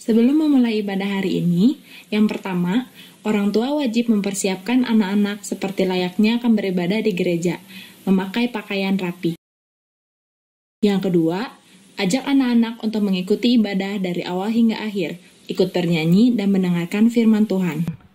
Sebelum memulai ibadah hari ini, yang pertama, orang tua wajib mempersiapkan anak-anak seperti layaknya akan beribadah di gereja, memakai pakaian rapi. Yang kedua, ajak anak-anak untuk mengikuti ibadah dari awal hingga akhir, ikut bernyanyi dan mendengarkan firman Tuhan.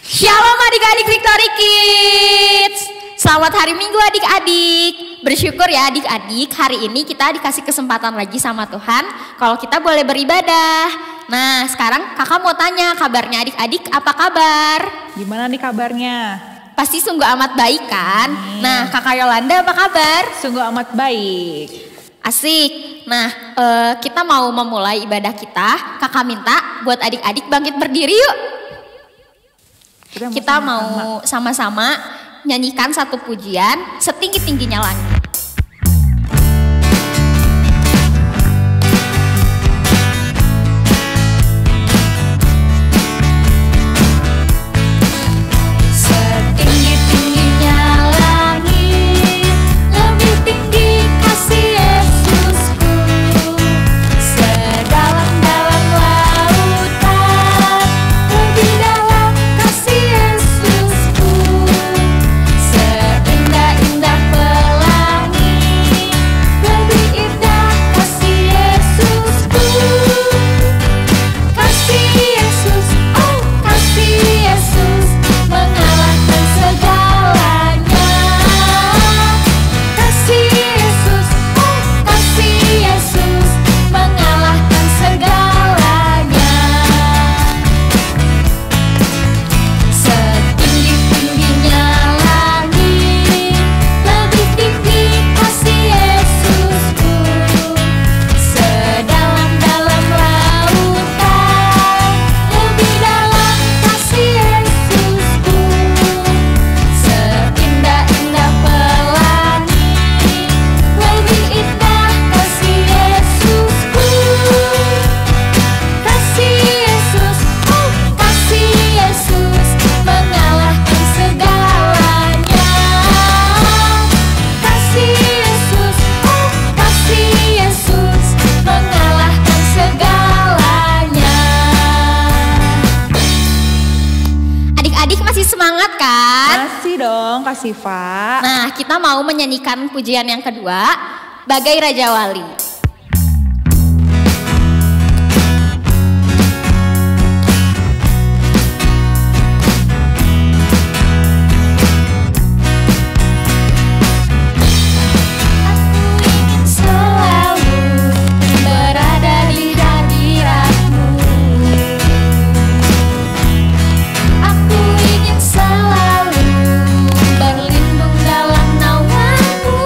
Shalom adik-adik Victory Kids. Selamat hari Minggu adik-adik. Bersyukur ya adik-adik, hari ini kita dikasih kesempatan lagi sama Tuhan kalau kita boleh beribadah. Nah sekarang kakak mau tanya kabarnya adik-adik, apa kabar? Gimana nih kabarnya? Pasti sungguh amat baik kan? Nah kakak Yolanda apa kabar? Sungguh amat baik. Asik. Nah kita mau memulai ibadah kita. Kakak minta buat adik-adik bangkit berdiri yuk. Kita mau sama-sama nyanyikan satu pujian setinggi-tingginya langit. Setinggi-tingginya langit, lebih tinggi kasih Yesusku. Sedalam-dalam lautan, lebih dalam kasih Yesusku. Seindah-indah pelangi, lebih indah kasih Yesusku. Kasih Yesus, oh kasih Yesus, mengalahkan segalanya. Kasih Yesus, oh kasih Yesus, mengalahkan segalanya. Setinggi-tingginya langit, lebih tinggi kasih Yesusku. Sedalam-dalam lautan, lebih dalam kasih Yesusku. Seindah-indah pelangi, lebih indah kasih Yesusku. Kasih Yesus, oh kasih Yesus, mengalahkan segalanya. Kasih Yesus, oh kasih Yesus, mengalahkan segalanya. Adik-adik masih semangat kan? Masih dong Kak Siva. Nah, kita mau menyanyikan pujian yang kedua, Bagai Raja Wali. Aku ingin selalu berada di hadirat-Mu. Aku ingin selalu berlindung dalam naungan-Mu.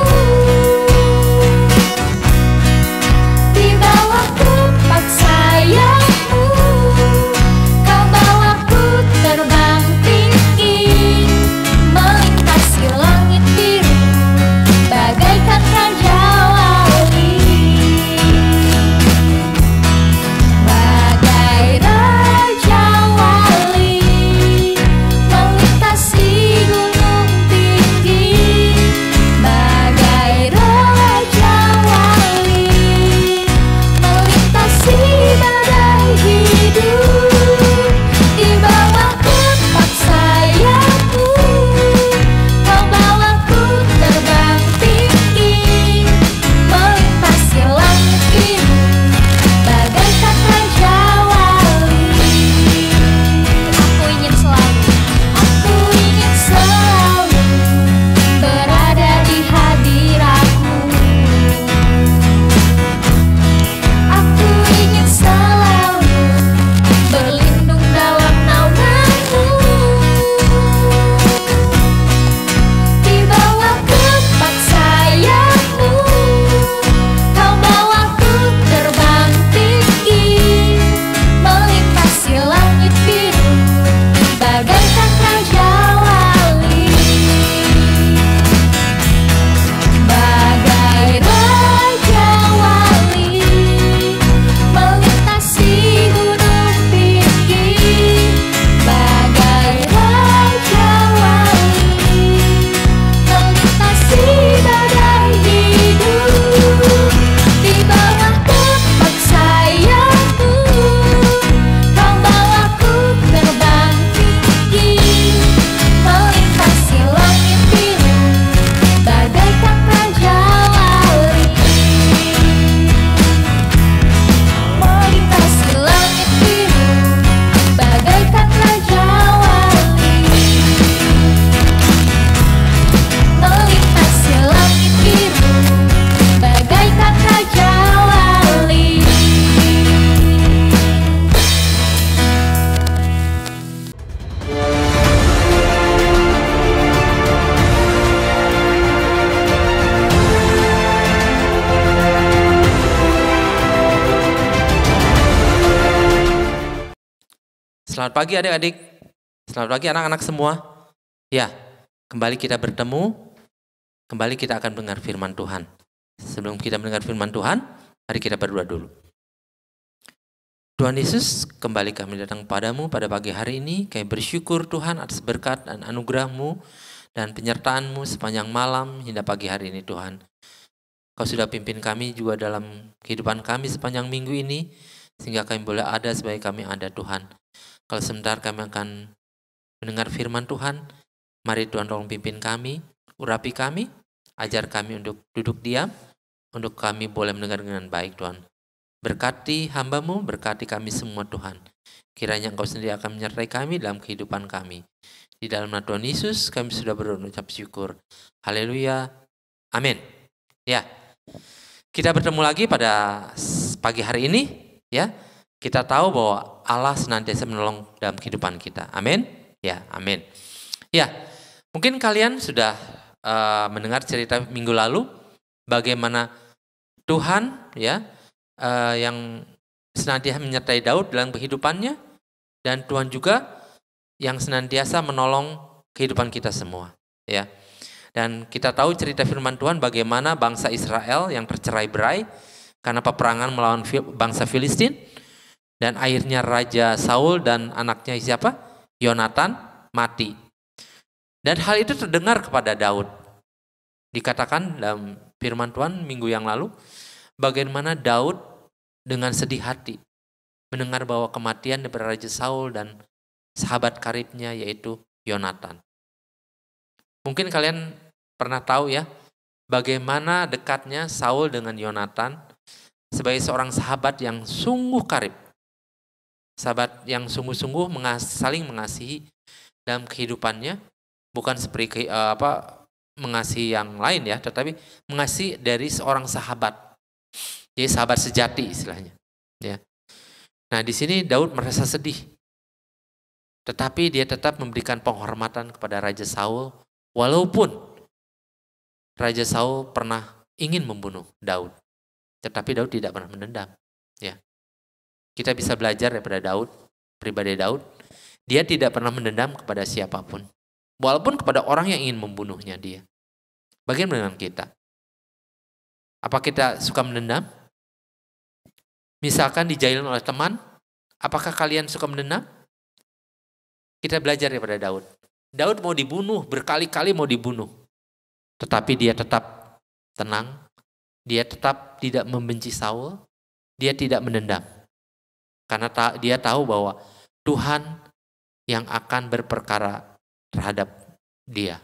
Selamat pagi adik-adik. Selamat pagi anak-anak semua. Ya, kembali kita bertemu. Kembali kita akan mendengar firman Tuhan. Sebelum kita mendengar firman Tuhan, mari kita berdoa dulu. Tuhan Yesus, kembali kami datang padamu pada pagi hari ini. Kami bersyukur Tuhan atas berkat dan anugerah-Mu dan penyertaan-Mu sepanjang malam hingga pagi hari ini Tuhan. Kau sudah pimpin kami juga dalam kehidupan kami sepanjang minggu ini, sehingga kami boleh ada sebagai kami ada Tuhan. Kalau sebentar kami akan mendengar firman Tuhan, mari Tuhan tolong pimpin kami, urapi kami, ajar kami untuk duduk diam, untuk kami boleh mendengar dengan baik Tuhan. Berkati hamba-Mu, berkati kami semua Tuhan. Kiranya Engkau sendiri akan menyertai kami dalam kehidupan kami. Di dalam nama Tuhan Yesus kami sudah berucap syukur. Haleluya. Amin. Ya. Kita bertemu lagi pada pagi hari ini, ya. Kita tahu bahwa Allah senantiasa menolong dalam kehidupan kita. Amin. Ya, amin. Ya. Mungkin kalian sudah mendengar cerita minggu lalu bagaimana Tuhan, ya, yang senantiasa menyertai Daud dalam kehidupannya, dan Tuhan juga yang senantiasa menolong kehidupan kita semua, ya. Dan kita tahu cerita firman Tuhan bagaimana bangsa Israel yang tercerai-berai karena peperangan melawan bangsa Filistin, dan akhirnya Raja Saul dan anaknya siapa? Yonatan mati. Dan hal itu terdengar kepada Daud. Dikatakan dalam firman Tuhan minggu yang lalu, bagaimana Daud dengan sedih hati mendengar bahwa kematian daripada Raja Saul dan sahabat karibnya yaitu Yonatan. Mungkin kalian pernah tahu ya bagaimana dekatnya Saul dengan Yonatan sebagai seorang sahabat yang sungguh karib. Sahabat yang sungguh-sungguh saling mengasihi dalam kehidupannya, bukan seperti mengasihi yang lain ya, tetapi mengasihi dari seorang sahabat. Jadi sahabat sejati istilahnya. Ya. Nah di sini Daud merasa sedih, tetapi dia tetap memberikan penghormatan kepada Raja Saul, walaupun Raja Saul pernah ingin membunuh Daud, tetapi Daud tidak pernah mendendam. Ya. Kita bisa belajar daripada Daud, pribadi Daud. Dia tidak pernah mendendam kepada siapapun, walaupun kepada orang yang ingin membunuhnya dia. Bagaimana dengan kita? Apa kita suka mendendam? Misalkan dijailin oleh teman, apakah kalian suka mendendam? Kita belajar daripada Daud. Daud mau dibunuh, berkali-kali mau dibunuh. Tetapi dia tetap tenang, dia tetap tidak membenci Saul, dia tidak mendendam. Karena dia tahu bahwa Tuhan yang akan berperkara terhadap dia.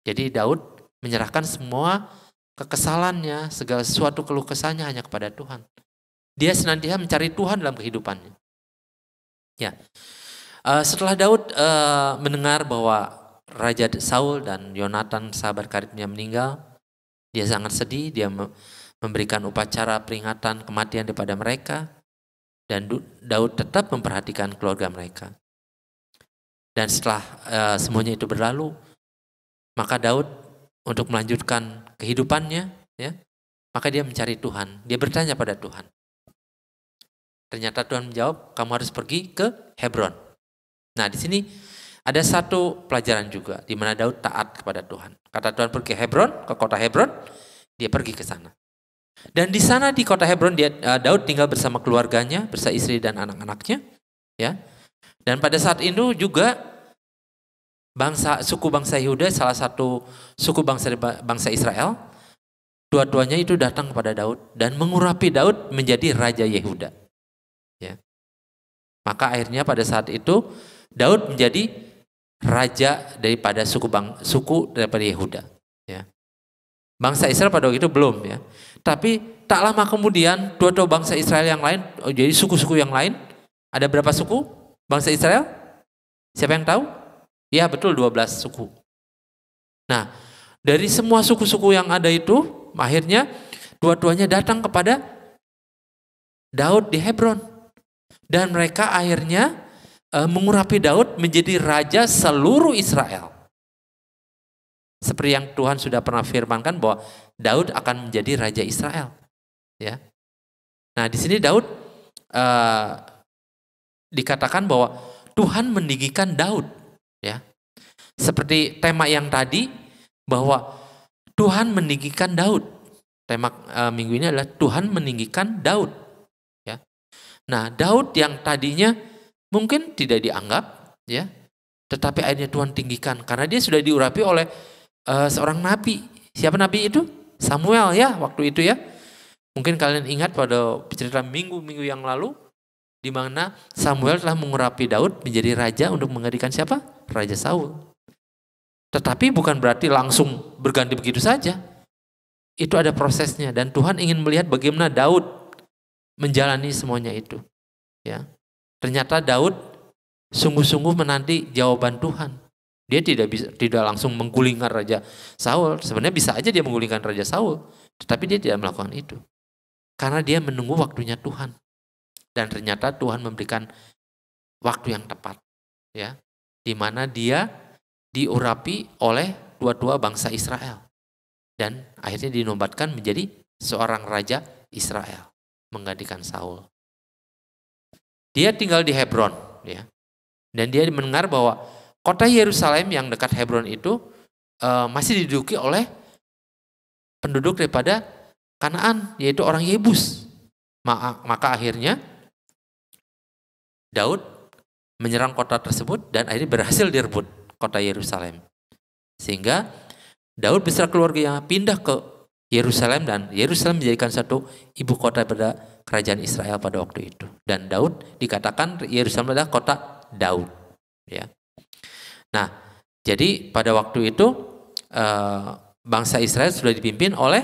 Jadi Daud menyerahkan semua kekesalannya, segala sesuatu keluh kesahnya hanya kepada Tuhan. Dia senantiasa mencari Tuhan dalam kehidupannya. Ya, setelah Daud mendengar bahwa Raja Saul dan Yonatan sahabat karibnya meninggal, dia sangat sedih. Dia memberikan upacara peringatan kematian daripada mereka, dan Daud tetap memperhatikan keluarga mereka. Dan setelah semuanya itu berlalu, maka Daud untuk melanjutkan kehidupannya, ya, maka dia mencari Tuhan. Dia bertanya pada Tuhan. Ternyata Tuhan menjawab, kamu harus pergi ke Hebron. Nah, di sini ada satu pelajaran juga di mana Daud taat kepada Tuhan. Kata Tuhan pergi ke Hebron, ke kota Hebron, dia pergi ke sana. Dan di sana di kota Hebron Daud tinggal bersama keluarganya, bersama istri dan anak-anaknya, ya. Dan pada saat itu juga suku bangsa Yehuda, salah satu suku bangsa Israel, dua-duanya itu datang kepada Daud dan mengurapi Daud menjadi raja Yehuda. Ya. Maka akhirnya pada saat itu Daud menjadi raja daripada suku daripada Yehuda. Ya. Bangsa Israel pada waktu itu belum, ya. Tapi tak lama kemudian dua bangsa Israel yang lain, jadi suku-suku yang lain, ada berapa suku bangsa Israel? Siapa yang tahu? Ya betul, 12 suku. Nah, dari semua suku-suku yang ada itu, akhirnya dua-duanya datang kepada Daud di Hebron. Dan mereka akhirnya mengurapi Daud menjadi raja seluruh Israel. Seperti yang Tuhan sudah pernah firmankan bahwa Daud akan menjadi raja Israel. Ya. Nah, di sini Daud dikatakan bahwa Tuhan meninggikan Daud, ya. Seperti tema yang tadi bahwa Tuhan meninggikan Daud. Tema minggu ini adalah Tuhan meninggikan Daud, ya. Nah, Daud yang tadinya mungkin tidak dianggap, ya, tetapi akhirnya Tuhan tinggikan karena dia sudah diurapi oleh seorang nabi. Siapa nabi itu? Samuel, ya, waktu itu, ya. Mungkin kalian ingat pada cerita minggu-minggu yang lalu di mana Samuel telah mengurapi Daud menjadi raja untuk menggantikan siapa? Raja Saul. Tetapi bukan berarti langsung berganti begitu saja. Itu ada prosesnya dan Tuhan ingin melihat bagaimana Daud menjalani semuanya itu. Ya. Ternyata Daud sungguh-sungguh menanti jawaban Tuhan. Dia tidak langsung menggulingkan Raja Saul. Sebenarnya bisa aja dia menggulingkan Raja Saul, tetapi dia tidak melakukan itu. Karena dia menunggu waktunya Tuhan. Dan ternyata Tuhan memberikan waktu yang tepat, ya, di mana dia diurapi oleh dua-dua bangsa Israel dan akhirnya dinobatkan menjadi seorang raja Israel menggantikan Saul. Dia tinggal di Hebron, ya, dan dia mendengar bahwa kota Yerusalem yang dekat Hebron itu masih diduduki oleh penduduk daripada Kanaan, yaitu orang Yebus. Maka akhirnya Daud menyerang kota tersebut dan akhirnya berhasil direbut kota Yerusalem. Sehingga Daud beserta keluarganya pindah ke Yerusalem dan Yerusalem menjadikan satu ibu kota pada kerajaan Israel pada waktu itu. Dan Daud dikatakan Yerusalem adalah kota Daud. Ya. Nah, jadi pada waktu itu bangsa Israel sudah dipimpin oleh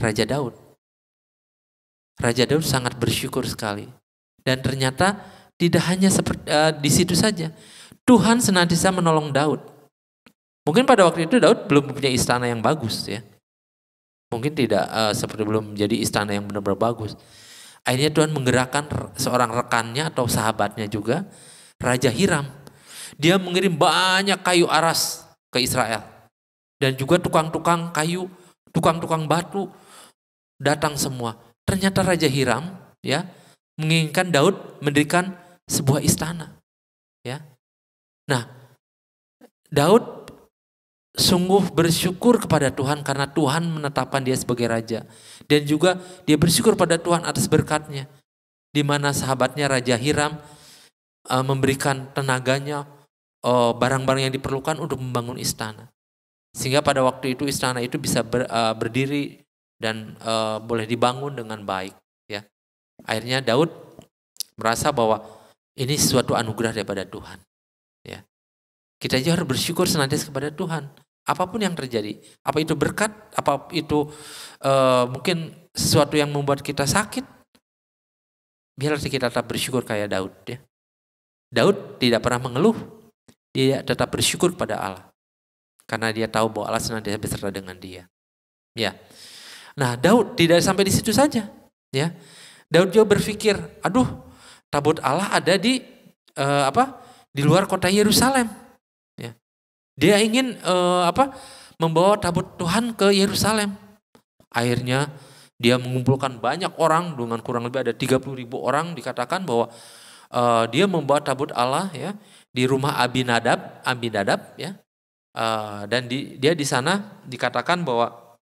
Raja Daud. Raja Daud sangat bersyukur sekali. Dan ternyata tidak hanya di situ saja. Tuhan senantiasa menolong Daud. Mungkin pada waktu itu Daud belum punya istana yang bagus, ya. Mungkin tidak seperti belum menjadi istana yang benar-benar bagus. Akhirnya Tuhan menggerakkan seorang rekannya atau sahabatnya juga, Raja Hiram. Dia mengirim banyak kayu aras ke Israel. Dan juga tukang-tukang kayu, tukang-tukang batu datang semua. Ternyata Raja Hiram, ya, menginginkan Daud mendirikan sebuah istana, ya. Nah, Daud sungguh bersyukur kepada Tuhan karena Tuhan menetapkan dia sebagai raja, dan juga dia bersyukur pada Tuhan atas berkatnya, di mana sahabatnya Raja Hiram memberikan tenaganya, barang-barang yang diperlukan untuk membangun istana, sehingga pada waktu itu istana itu bisa berdiri dan boleh dibangun dengan baik, ya. Akhirnya Daud merasa bahwa ini suatu anugerah daripada Tuhan, ya. Kita juga harus bersyukur senantiasa kepada Tuhan. Apapun yang terjadi, apa itu berkat, apa itu mungkin sesuatu yang membuat kita sakit, biarlah kita tetap bersyukur kayak Daud, ya. Daud tidak pernah mengeluh, dia tetap bersyukur pada Allah, karena dia tahu bahwa Allah senantiasa beserta dengan dia, ya. Nah, Daud tidak sampai di situ saja, ya. Daud juga berpikir, aduh, tabut Allah ada di di luar kota Yerusalem, ya. Dia ingin membawa tabut Tuhan ke Yerusalem. Akhirnya dia mengumpulkan banyak orang, dengan kurang lebih ada 30.000 orang, dikatakan bahwa dia membawa tabut Allah, ya, di rumah Abinadab, ya. Dan dia di sana dikatakan bahwa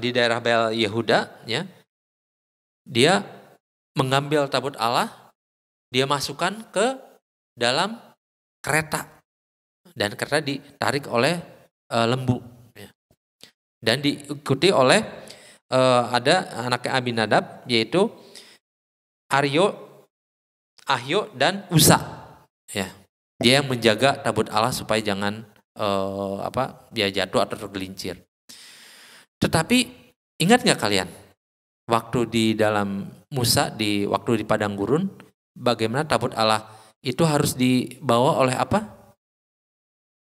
di daerah Bel Yehuda, ya, dia mengambil tabut Allah, dia masukkan ke dalam kereta, dan kereta ditarik oleh lembu, ya. Dan diikuti oleh ada anaknya Abinadab, yaitu Ahio dan Usa, ya. Dia yang menjaga tabut Allah supaya jangan dia jatuh atau tergelincir. Tetapi ingat nggak kalian, waktu di dalam Musa, waktu di padang gurun, bagaimana tabut Allah itu harus dibawa oleh apa?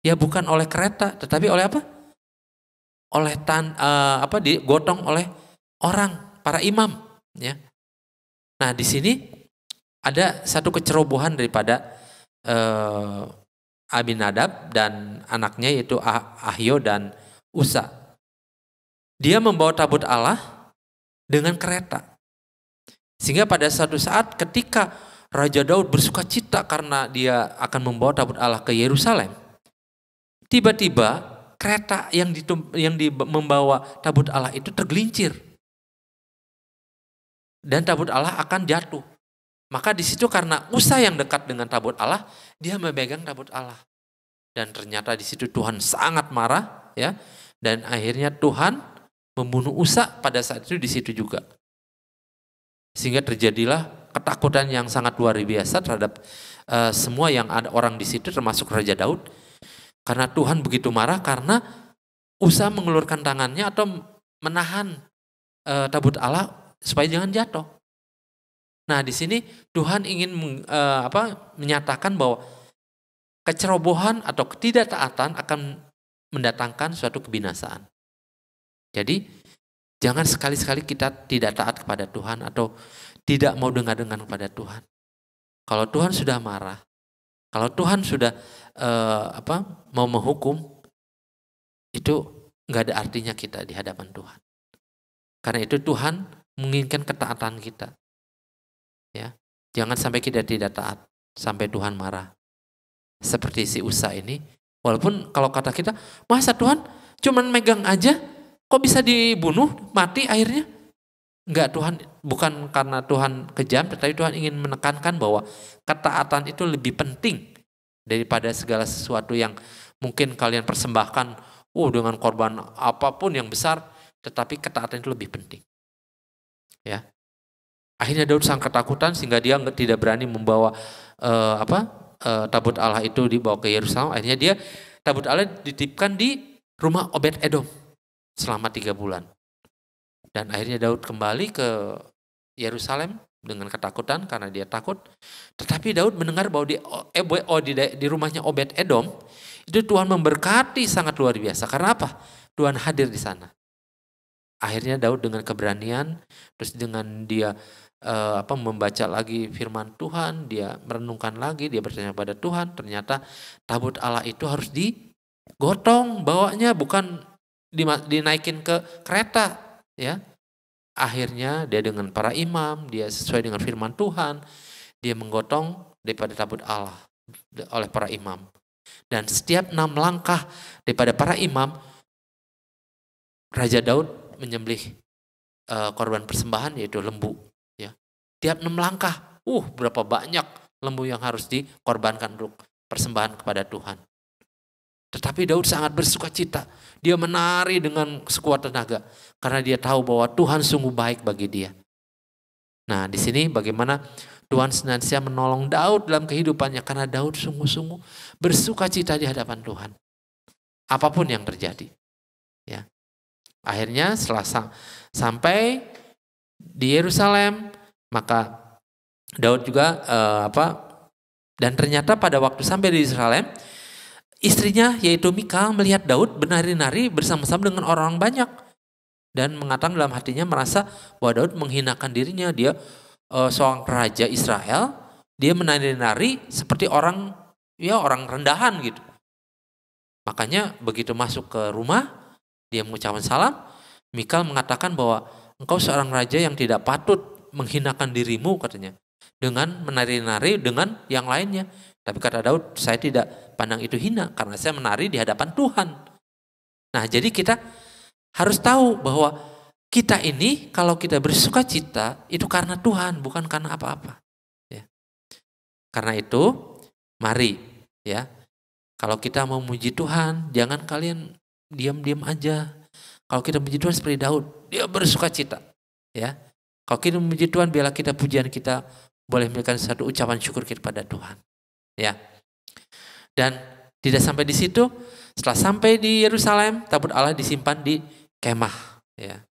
Ya, bukan oleh kereta, tetapi oleh apa? Oleh digotong oleh orang, para imam, ya. Nah, di sini ada satu kecerobohan daripada Abinadab dan anaknya, yaitu Ahio dan Usa. Dia membawa tabut Allah dengan kereta. Sehingga pada suatu saat ketika Raja Daud bersuka cita karena dia akan membawa tabut Allah ke Yerusalem, tiba-tiba kereta yang membawa tabut Allah itu tergelincir. Dan tabut Allah akan jatuh. Maka di situ karena Usa yang dekat dengan tabut Allah, dia memegang tabut Allah. Dan ternyata di situ Tuhan sangat marah, ya. Dan akhirnya Tuhan membunuh Usa pada saat itu di situ juga. Sehingga terjadilah ketakutan yang sangat luar biasa terhadap semua yang ada orang di situ, termasuk Raja Daud. Karena Tuhan begitu marah karena Usa mengelurkan tangannya atau menahan tabut Allah supaya jangan jatuh. Nah, di sini Tuhan ingin menyatakan bahwa kecerobohan atau ketidaktaatan akan mendatangkan suatu kebinasaan. Jadi, jangan sekali-sekali kita tidak taat kepada Tuhan atau tidak mau dengar-dengar kepada Tuhan. Kalau Tuhan sudah marah, kalau Tuhan sudah mau menghukum, itu nggak ada artinya kita di hadapan Tuhan. Karena itu Tuhan menginginkan ketaatan kita. Ya, jangan sampai kita tidak taat sampai Tuhan marah. Seperti si Usa ini, walaupun kalau kata kita, masa Tuhan cuman megang aja, kok bisa dibunuh, mati akhirnya? Enggak, Tuhan bukan karena Tuhan kejam, tetapi Tuhan ingin menekankan bahwa ketaatan itu lebih penting daripada segala sesuatu yang mungkin kalian persembahkan, dengan korban apapun yang besar, tetapi ketaatan itu lebih penting. Ya. Akhirnya Daud sangat ketakutan sehingga dia tidak berani membawa tabut Allah itu dibawa ke Yerusalem. Akhirnya tabut Allah dititipkan di rumah Obed Edom selama 3 bulan. Dan akhirnya Daud kembali ke Yerusalem dengan ketakutan karena dia takut. Tetapi Daud mendengar bahwa di rumahnya Obed Edom itu Tuhan memberkati sangat luar biasa. Karena apa? Tuhan hadir di sana. Akhirnya Daud dengan keberanian, terus dengan dia membaca lagi firman Tuhan, dia merenungkan lagi, dia bertanya pada Tuhan, ternyata tabut Allah itu harus digotong bawanya, bukan dinaikin ke kereta, ya. Akhirnya dia dengan para imam, dia sesuai dengan firman Tuhan, dia menggotong daripada tabut Allah oleh para imam. Dan setiap 6 langkah daripada para imam, Raja Daud menyembelih korban persembahan yaitu lembu. Ya. Tiap 6 langkah, berapa banyak lembu yang harus dikorbankan untuk persembahan kepada Tuhan. Tetapi Daud sangat bersuka cita. Dia menari dengan sekuat tenaga karena dia tahu bahwa Tuhan sungguh baik bagi dia. Nah, di sini bagaimana Tuhan senantiasa menolong Daud dalam kehidupannya karena Daud sungguh-sungguh bersuka cita di hadapan Tuhan. Apapun yang terjadi. Ya. Akhirnya setelah sampai di Yerusalem, maka Daud juga dan ternyata pada waktu sampai di Yerusalem, istrinya yaitu Mikal melihat Daud menari-nari bersama-sama dengan orang banyak dan mengatakan dalam hatinya merasa bahwa Daud menghinakan dirinya. Dia seorang raja Israel, dia menari-nari seperti orang rendahan gitu. Makanya begitu masuk ke rumah, dia mengucapkan salam. Mikal mengatakan bahwa engkau seorang raja yang tidak patut menghinakan dirimu, katanya, dengan menari-nari dengan yang lainnya. Tapi kata Daud, saya tidak pandang itu hina karena saya menari di hadapan Tuhan. Nah, jadi kita harus tahu bahwa kita ini kalau kita bersuka cita itu karena Tuhan, bukan karena apa-apa. Ya. Karena itu, mari ya. Kalau kita mau memuji Tuhan, jangan kalian diam-diam aja. Kalau kita memuji Tuhan seperti Daud, dia bersuka cita. Ya. Kalau kita memuji Tuhan, biarlah kita pujian kita boleh memberikan satu ucapan syukur kepada Tuhan. Ya. Dan tidak sampai di situ, setelah sampai di Yerusalem, tabut Allah disimpan di kemah. Ya.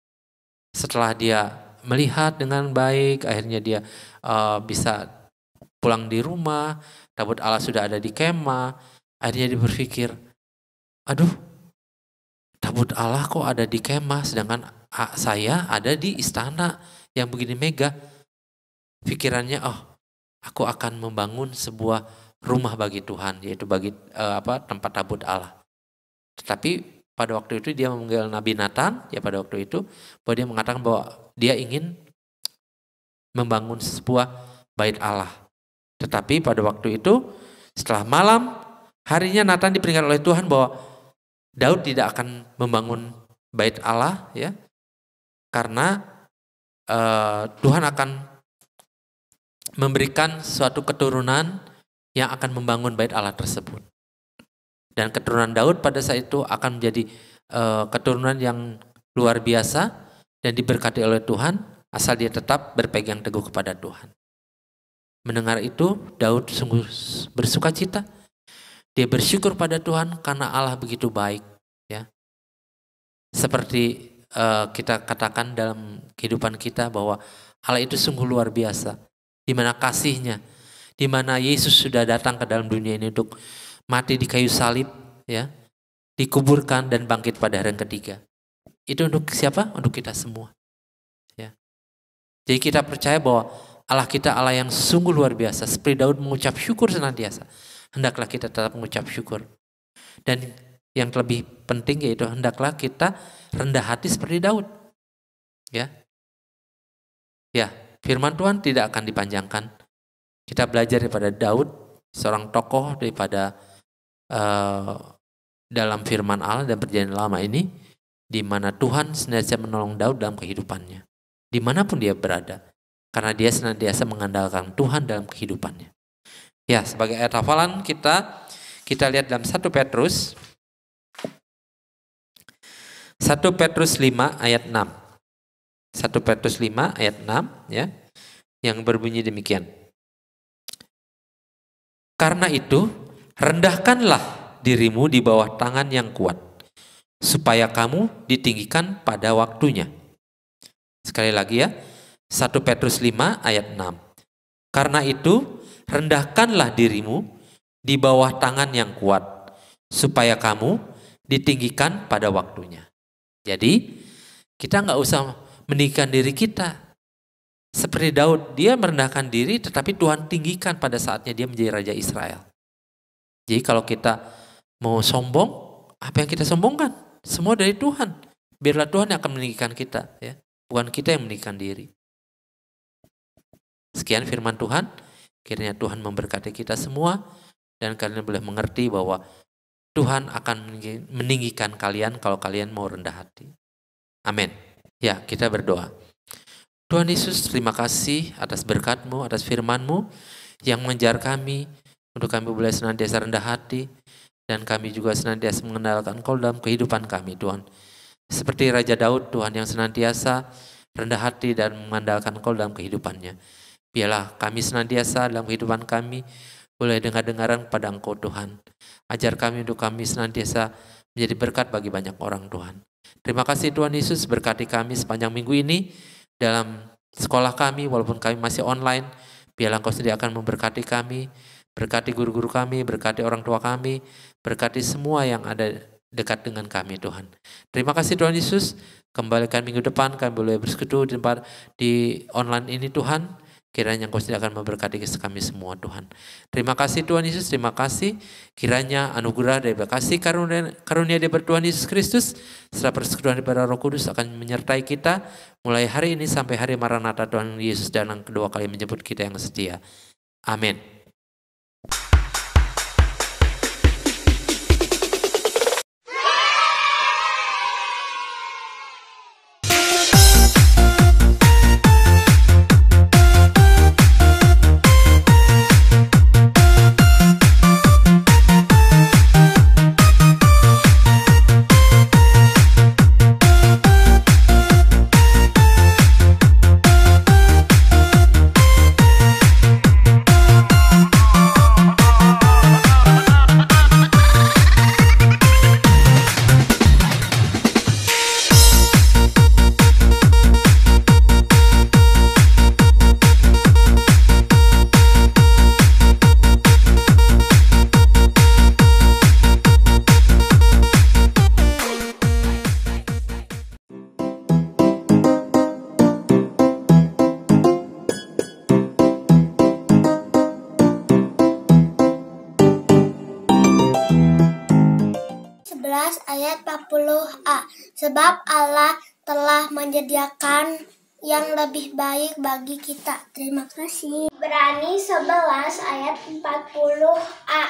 Setelah dia melihat dengan baik, akhirnya dia bisa pulang di rumah, tabut Allah sudah ada di kemah. Akhirnya dia berpikir, aduh, tabut Allah kok ada di kemah, sedangkan saya ada di istana yang begini megah. Pikirannya, aku akan membangun sebuah rumah bagi Tuhan, yaitu bagi tempat tabut Allah. Tetapi pada waktu itu dia memanggil Nabi Nathan, ya pada waktu itu, bahwa dia mengatakan bahwa dia ingin membangun sebuah bait Allah. Tetapi pada waktu itu setelah malam harinya Nathan diperingatkan oleh Tuhan bahwa Daud tidak akan membangun bait Allah ya. Karena Tuhan akan memberikan suatu keturunan yang akan membangun bait Allah tersebut. Dan keturunan Daud pada saat itu akan menjadi keturunan yang luar biasa dan diberkati oleh Tuhan asal dia tetap berpegang teguh kepada Tuhan. Mendengar itu Daud sungguh bersuka cita. Dia bersyukur pada Tuhan karena Allah begitu baik. Ya. Seperti kita katakan dalam kehidupan kita bahwa Allah itu sungguh luar biasa. Di mana kasihnya, di mana Yesus sudah datang ke dalam dunia ini untuk mati di kayu salib, ya, dikuburkan dan bangkit pada hari yang ketiga. Itu untuk siapa? Untuk kita semua. Ya. Jadi kita percaya bahwa Allah kita Allah yang sungguh luar biasa. Seperti Daud mengucap syukur senantiasa. Hendaklah kita tetap mengucap syukur. Dan yang lebih penting yaitu hendaklah kita rendah hati seperti Daud. Ya. Ya, firman Tuhan tidak akan dipanjangkan. Kita belajar daripada Daud, seorang tokoh daripada dalam firman Allah dan perjanjian lama ini, di mana Tuhan senantiasa menolong Daud dalam kehidupannya. Dimanapun dia berada. Karena dia senantiasa mengandalkan Tuhan dalam kehidupannya. Ya, sebagai ayat hafalan kita lihat dalam 1 Petrus 5 ayat 6. 1 Petrus 5 ayat 6 ya, yang berbunyi demikian. Karena itu, rendahkanlah dirimu di bawah tangan yang kuat, supaya kamu ditinggikan pada waktunya. Sekali lagi ya, 1 Petrus 5 ayat 6. Karena itu, rendahkanlah dirimu di bawah tangan yang kuat, supaya kamu ditinggikan pada waktunya. Jadi, kita nggak usah meninggikan diri kita. Seperti Daud, dia merendahkan diri tetapi Tuhan tinggikan pada saatnya dia menjadi Raja Israel. Jadi kalau kita mau sombong, apa yang kita sombongkan? Semua dari Tuhan. Biarlah Tuhan yang akan meninggikan kita. Ya. Bukan kita yang meninggikan diri. Sekian firman Tuhan. Kiranya Tuhan memberkati kita semua. Dan kalian boleh mengerti bahwa Tuhan akan meninggikan kalian kalau kalian mau rendah hati. Amin. Ya, kita berdoa. Tuhan Yesus, terima kasih atas berkat-Mu, atas firman-Mu yang mengajar kami untuk kami boleh senantiasa rendah hati dan kami juga senantiasa mengenalkan Engkau dalam kehidupan kami, Tuhan. Seperti Raja Daud, Tuhan, yang senantiasa rendah hati dan mengandalkan Engkau dalam kehidupannya. Biarlah kami senantiasa dalam kehidupan kami boleh dengar-dengaran kepada Engkau, Tuhan. Ajar kami untuk kami senantiasa menjadi berkat bagi banyak orang, Tuhan. Terima kasih Tuhan Yesus, berkati kami sepanjang minggu ini dalam sekolah kami, walaupun kami masih online. Biarlah Engkau sendiri akan memberkati kami, berkati guru-guru kami, berkati orang tua kami, berkati semua yang ada dekat dengan kami, Tuhan. Terima kasih Tuhan Yesus, kembalikan minggu depan kami boleh bersekutu di tempat di online ini, Tuhan. Kiranya Engkau sendiri akan memberkati kami semua, Tuhan. Terima kasih Tuhan Yesus, terima kasih. Kiranya anugerah dari kasih karunia dari Tuhan Yesus Kristus, serta persekutuan daripada Roh Kudus akan menyertai kita mulai hari ini sampai hari Maranatha Tuhan Yesus datang kedua kali menjemput kita yang setia. Amin. Ayat 40a. Sebab Allah telah menyediakan yang lebih baik bagi kita. Terima kasih. Ibrani 11 ayat 40a.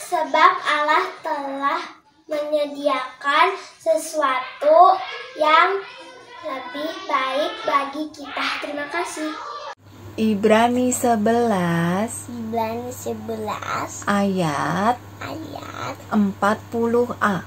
Sebab Allah telah menyediakan sesuatu yang lebih baik bagi kita. Terima kasih. Ibrani 11 ayat ayat 40a.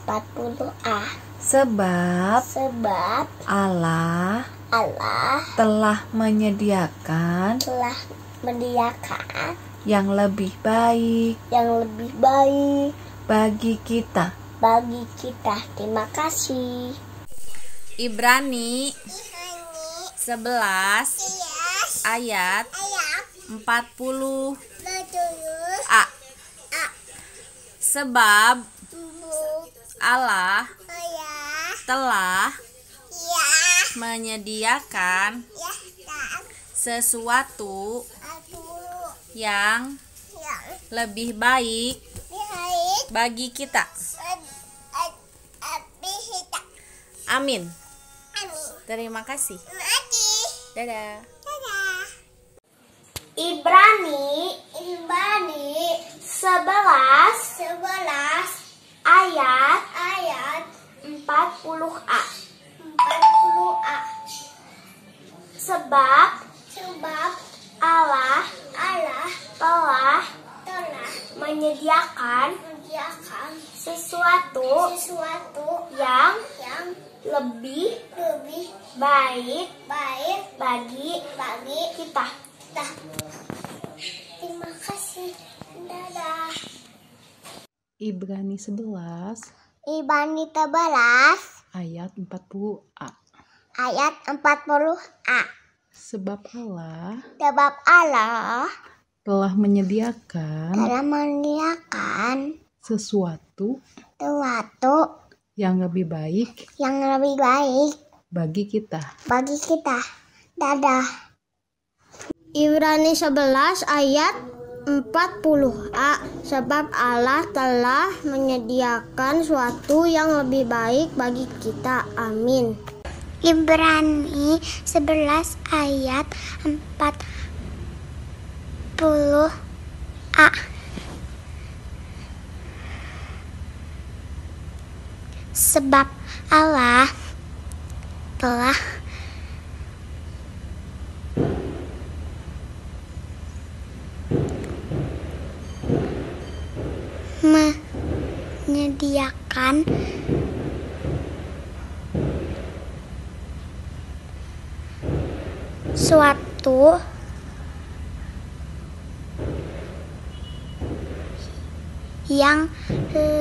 40a. Sebab Sebab Allah Allah telah menyediakan telah menyediakan yang lebih baik yang lebih baik bagi kita. bagi kita. Terima kasih. Ibrani 11 ayat 40a. Sebab Allah telah menyediakan sesuatu yang lebih baik bagi kita. Amin. Terima kasih. Dadah. Ibrani 11 ayat 40a. Sebab Allah telah menyediakan sesuatu yang lebih baik bagi kita. Terima kasih. Dadah. Ibrani 11 Ibrani 11 ayat 40a. ayat 40a. Sebab Allah Sebab Allah telah menyediakan telah menyediakan sesuatu sesuatu yang lebih baik yang lebih baik bagi kita. Dadah. Ibrani 11 ayat 40a. Sebab Allah telah menyediakan sesuatu yang lebih baik bagi kita. Amin. Ibrani 11 ayat 40a. Sebab Allah telah menyediakan suatu yang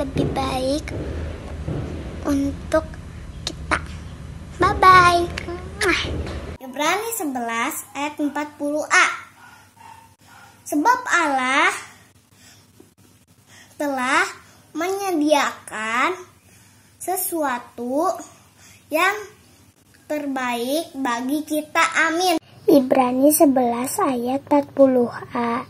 lebih baik untuk kita. Bye-bye. Ibrani 11 ayat 40a. Sebab Allah telah menyediakan sesuatu yang terbaik bagi kita. Amin. Ibrani 11 ayat 40a.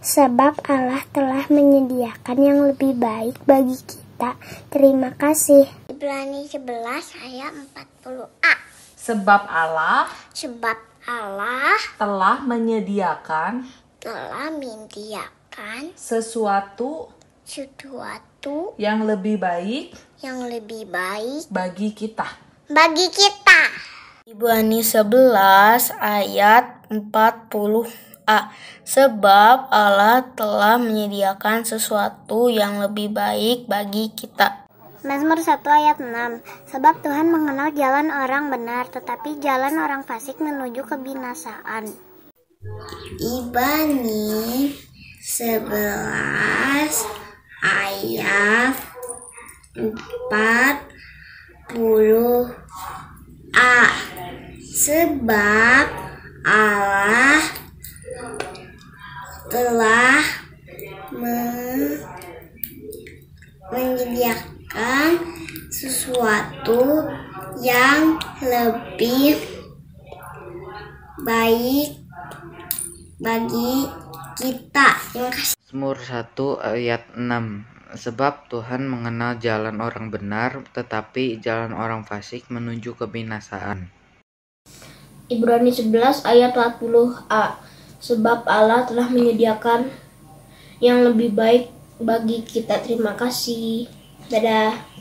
Sebab Allah telah menyediakan yang lebih baik bagi kita. Terima kasih. Ibrani 11 ayat 40a. Sebab Allah Sebab Allah telah menyediakan telah menyediakan sesuatu sesuatu yang lebih baik bagi kita. Ibrani 11 ayat 40a. Sebab Allah telah menyediakan sesuatu yang lebih baik bagi kita. Mazmur 1 ayat 6. Sebab Tuhan mengenal jalan orang benar, tetapi jalan orang fasik menuju kebinasaan. Ibrani 11 ayat 40a. Sebab Allah telah menyediakan sesuatu yang lebih baik bagi kita. Terima kasih. Mazmur 1 ayat 6. Sebab Tuhan mengenal jalan orang benar, tetapi jalan orang fasik menuju kebinasaan. Ibrani 11 ayat 40a. Sebab Allah telah menyediakan yang lebih baik bagi kita. Terima kasih. Dadah.